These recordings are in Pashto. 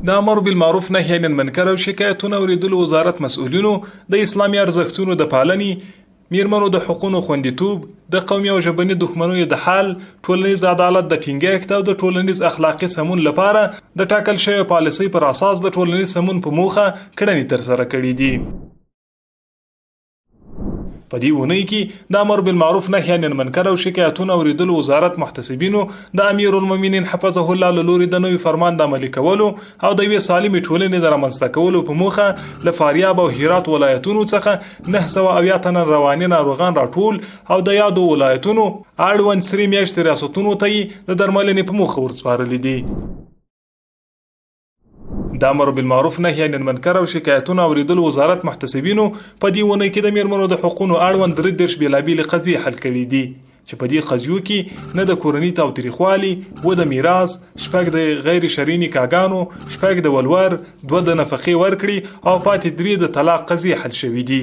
د امر بالمعروف نهي عن المنکر او شکایتونو اوریدلو وزارت مسؤلینو د اسلامي ارزښتونو د پالنې، میرمنو د حقوقو خوندیتوب، د قومي او ژبني دښمنیو د حل، ټولنیز عدالت د ټینګښت او د ټولنیز اخلاقي سمون لپاره د ټاکل شوی پالیسۍ پر اساس د ټولنیز سمون په موخه کړنې ترسره کړې دي. په دې اونۍ کې د امر بالمعروف نهي عن المنکر او شکایتونو اوریدلو وزارت محتسبینو د امیر المؤمنین حفظه الله له لوري د نوي فرمان د عملي کولو او د یوې سالمې ټولنې د رامنځته کولو په موخه له فاریاب او هرات ولایتونو څخه 900 تنه رواني ناروغان راټول او د یادو ولایتونو اړوند 3 میاشتې ریاستونو ته د درملنې په موخه ورسپارلي دي. د امر بالمعروف نهي عن المنکر او شکایتونو اوریدلو وزارت محتسبینو په دې ونه کې د میرمنو د حقوقو اړوند 33 بیلابېلې قضیې حل کړې دي چې په دې قضیو کې نه د کورنۍ تاوتریخوالي، و د میراث، 6 د غیر شرعي نکاحګانو، 6 د ولور، 2 د نفقې ورکړې او پاتې 3 د طلاق قضیې حل شوې دي.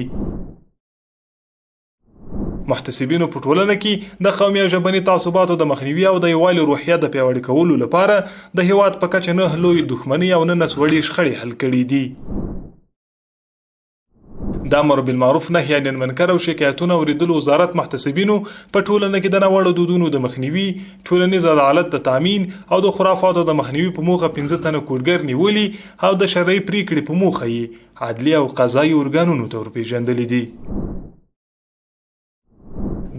محتسبینو په ټولنه کې د قومي او ژبني تعصباتو د مخنیوي او د یووالي روحیه د پیاوړي کولو لپاره د هیواد په کچه 9 لوی دښمنۍ او 9 وړې شخړې حل کړې دي. د امر بالمعروف نهي عن المنکر او شکایتونو اوریدلو وزارت محتسبینو په ټولنه کې د ناوړه دودونو د مخنیوي، ټولنیز عدالت د تامین او د خرافاتو د مخنیوي په موخه 15 تنه کورګر نیولي او د شرعي پریکړې په موخه یې عدلي او قضایي ارګانونو ته ورپېژندلي دي.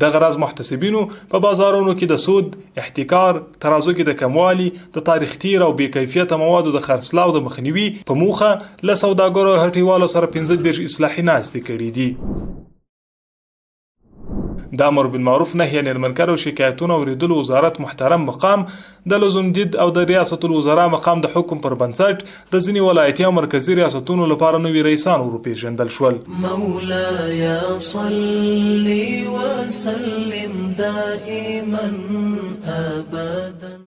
د غرض محتسبینو په بازارونو کې د سود، احتکار، ترازو کې د کموالي، د تاریخ تیر او بې کیفیته موادو د خرڅلاو د مخنیوي په موخه له سوداګرو او هټیوالو سره 15 اصلاحي ناستې کړې دي. د امر بالمعروف نهي عن المنکر او شکایتونو اوریدلو وزارت محترم مقام د لزومدید او د ریاست الوزرا مقام د حکم پر بنسټ د ځینې ولایتي او مرکزي ریاستونو لپاره نوي رئیسان ورپېژندل شول. مولاي صل وسلم دائما ابدا.